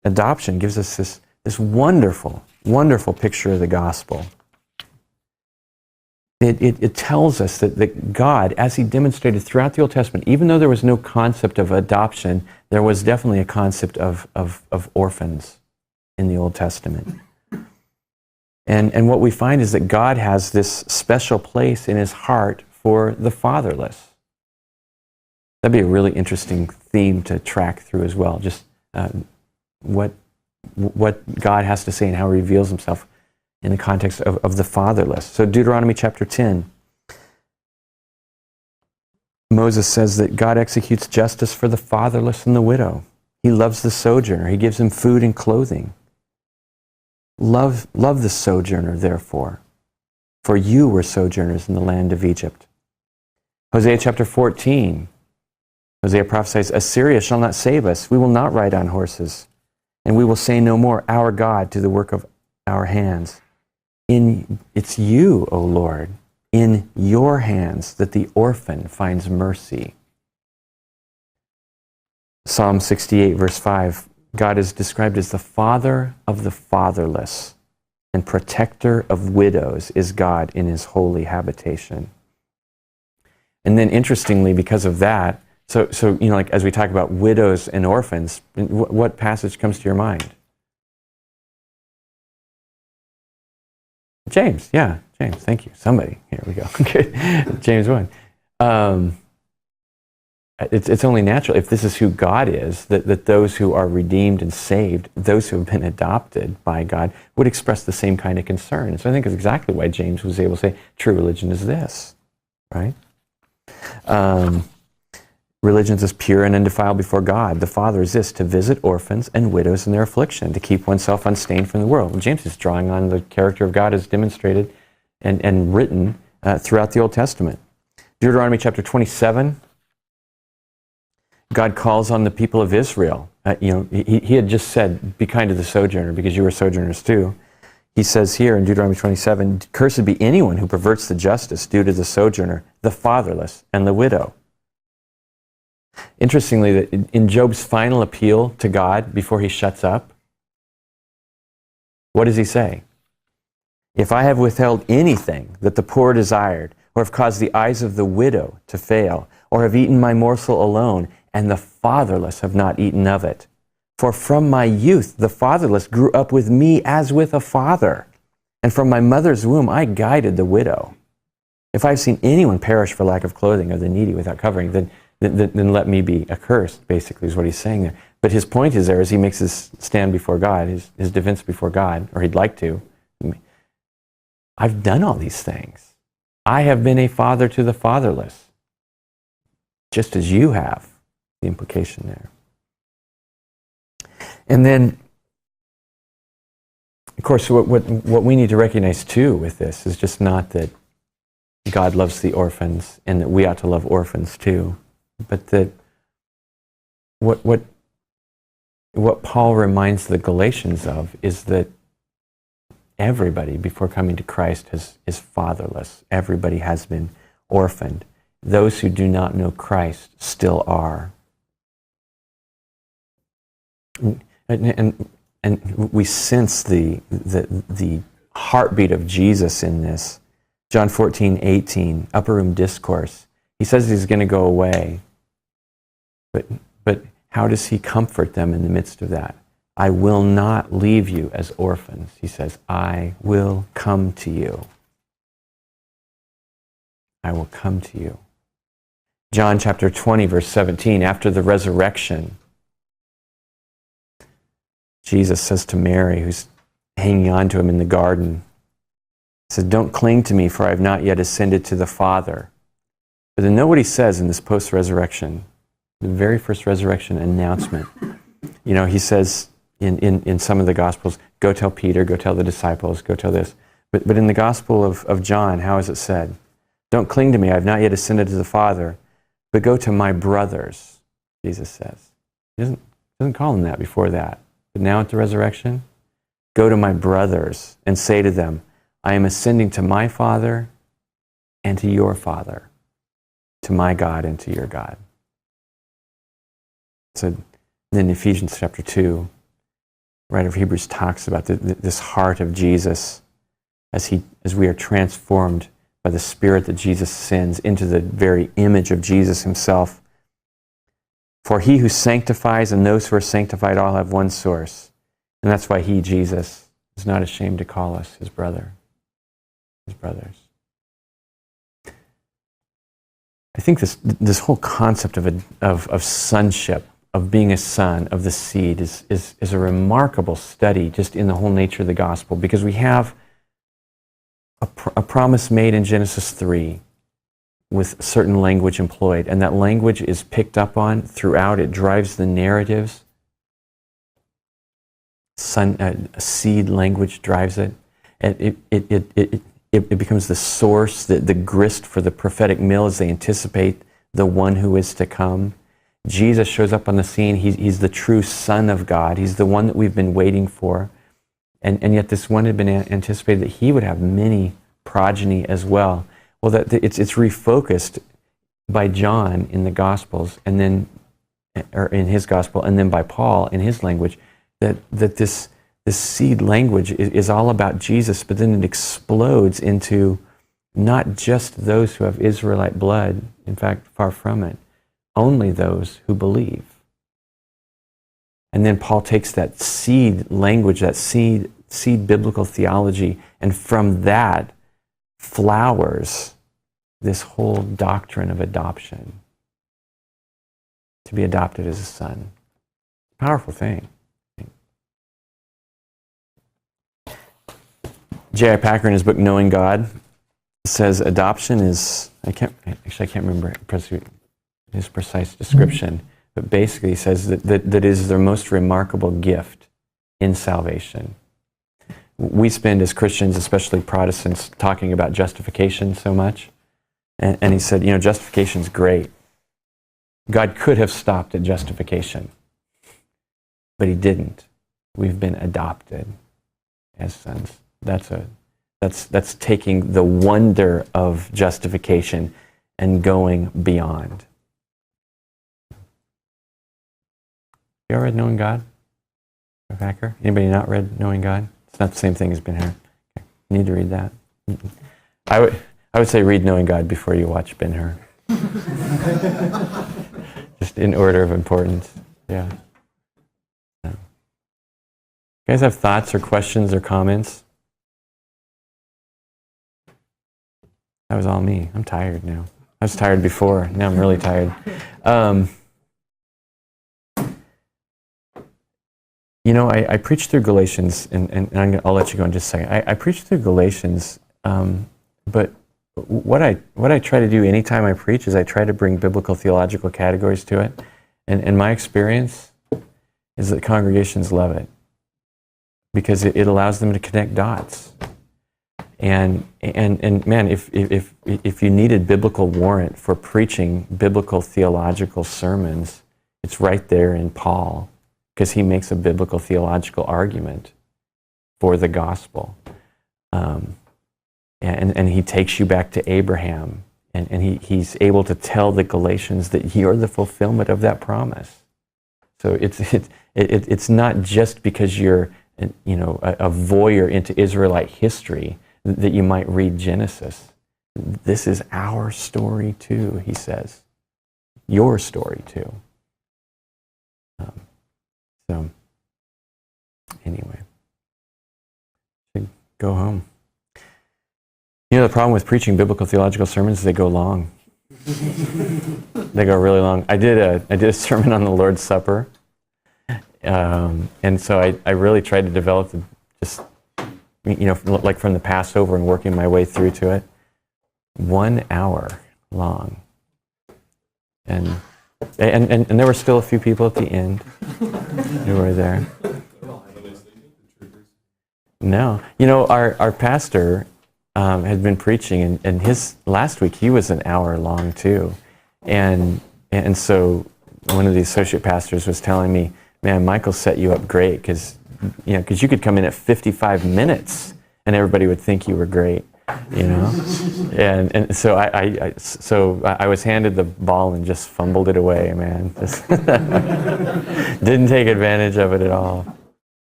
adoption gives us this wonderful, wonderful picture of the gospel. It tells us that God, as he demonstrated throughout the Old Testament, even though there was no concept of adoption, there was definitely a concept of orphans in the Old Testament. And what we find is that God has this special place in his heart for the fatherless. That'd be a really interesting theme to track through as well, just what God has to say and how he reveals himself in the context of the fatherless. So Deuteronomy chapter 10, Moses says that God executes justice for the fatherless and the widow. He loves the sojourner. He gives him food and clothing. Love the sojourner, therefore, for you were sojourners in the land of Egypt. Hosea chapter 14, Hosea prophesies, Assyria shall not save us. We will not ride on horses, and we will say no more, our God, to the work of our hands. It's you, O Lord, in your hands that the orphan finds mercy. Psalm 68, verse 5, God is described as the father of the fatherless, and protector of widows is God in his holy habitation. And then interestingly, because of that, so like as we talk about widows and orphans, what passage comes to your mind? James, yeah, James, thank you. Somebody, here we go. Okay. James 1. It's only natural, if this is who God is, that those who are redeemed and saved, those who have been adopted by God, would express the same kind of concern. So I think it's exactly why James was able to say, true religion is this, right? Religion is pure and undefiled before God. The Father is this, to visit orphans and widows in their affliction, to keep oneself unstained from the world. And James is drawing on the character of God as demonstrated and written throughout the Old Testament. Deuteronomy chapter 27, God calls on the people of Israel. He had just said, be kind to the sojourner because you are sojourners too. He says here in Deuteronomy 27, cursed be anyone who perverts the justice due to the sojourner, the fatherless, and the widow. Interestingly, that in Job's final appeal to God before he shuts up, what does he say? If I have withheld anything that the poor desired, or have caused the eyes of the widow to fail, or have eaten my morsel alone, and the fatherless have not eaten of it. For from my youth the fatherless grew up with me as with a father, and from my mother's womb I guided the widow. If I've seen anyone perish for lack of clothing, or the needy without covering, then let me be accursed, basically is what he's saying there. But his point is there as he makes his stand before God, his defense before God, or he'd like to. I've done all these things. I have been a father to the fatherless, just as you have, the implication there. And then, of course, what we need to recognize too with this is just not that God loves the orphans and that we ought to love orphans too, but that what Paul reminds the Galatians of is that everybody before coming to Christ is fatherless. Everybody has been orphaned. Those who do not know Christ still are. And we sense the heartbeat of Jesus in this. John 14:18, upper room discourse. He says he's going to go away. But how does he comfort them in the midst of that? I will not leave you as orphans. He says, I will come to you. I will come to you. John chapter 20, verse 17, after the resurrection, Jesus says to Mary, who's hanging on to him in the garden, he says, don't cling to me, for I have not yet ascended to the Father. But then know what he says in this post-resurrection, the very first resurrection announcement. He says in some of the Gospels, go tell Peter, go tell the disciples, go tell this. But in the Gospel of John, how is it said? Don't cling to me, I have not yet ascended to the Father, but go to my brothers, Jesus says. He doesn't call them that before that. But now at the resurrection, go to my brothers and say to them, I am ascending to my Father and to your Father, to my God and to your God. So then Ephesians chapter 2, writer of Hebrews talks about this heart of Jesus as we are transformed by the Spirit that Jesus sends into the very image of Jesus himself. For he who sanctifies and those who are sanctified all have one source. And that's why he, Jesus, is not ashamed to call us his brother, his brothers. I think this whole concept of sonship, of being a son of the seed, is a remarkable study just in the whole nature of the gospel, because we have a promise made in Genesis 3 with certain language employed, and that language is picked up on throughout. It drives the narratives. Seed language drives it. It becomes the source, the grist for the prophetic mill as they anticipate the one who is to come. Jesus shows up on the scene. He's the true Son of God. He's the one that we've been waiting for. And yet this one had been anticipated that he would have many progeny as well. Well, it's refocused by John in the Gospels, and then, or in his Gospel, and then by Paul in his language, that this seed language is all about Jesus, but then it explodes into not just those who have Israelite blood, in fact, far from it, only those who believe. And then Paul takes that seed language, that seed biblical theology, and from that flowers this whole doctrine of adoption. To be adopted as a son. Powerful thing. J.I. Packer in his book Knowing God says adoption is, I can't remember his precise description, but basically he says that is the most remarkable gift in salvation. We spend as Christians, especially Protestants, talking about justification so much. And he said, justification's great. God could have stopped at justification, but he didn't. We've been adopted as sons. That's taking the wonder of justification and going beyond. You all read Knowing God? Packer? Anybody not read Knowing God? It's not the same thing as Ben-Hur. Okay. You need to read that. I would say read Knowing God before you watch Ben-Hur. Just in order of importance. Yeah. You guys have thoughts or questions or comments? That was all me. I'm tired now. I was tired before. Now I'm really tired. I preached through Galatians, and I'll let you go in just a second. I preached through Galatians, but what I try to do anytime I preach is I try to bring biblical theological categories to it. And my experience is that congregations love it because it allows them to connect dots. And man, if you needed biblical warrant for preaching biblical theological sermons, it's right there in Paul, because he makes a biblical theological argument for the gospel. And he takes you back to Abraham, and he's able to tell the Galatians that you're the fulfillment of that promise. So it's not just because you're a voyeur into Israelite history that you might read Genesis. This is our story too, he says. Your story too. So, anyway, go home. The problem with preaching biblical theological sermons is they go long. They go really long. I did a sermon on the Lord's Supper, and so I really tried to develop like from the Passover and working my way through to it. 1 hour long, and there were still a few people at the end who were there. No, our pastor had been preaching, and his last week he was an hour long too, and so one of the associate pastors was telling me, "Man, Michael set you up great because you could come in at 55 minutes and everybody would think you were great." And so I was handed the ball and just fumbled it away, man. Just didn't take advantage of it at all.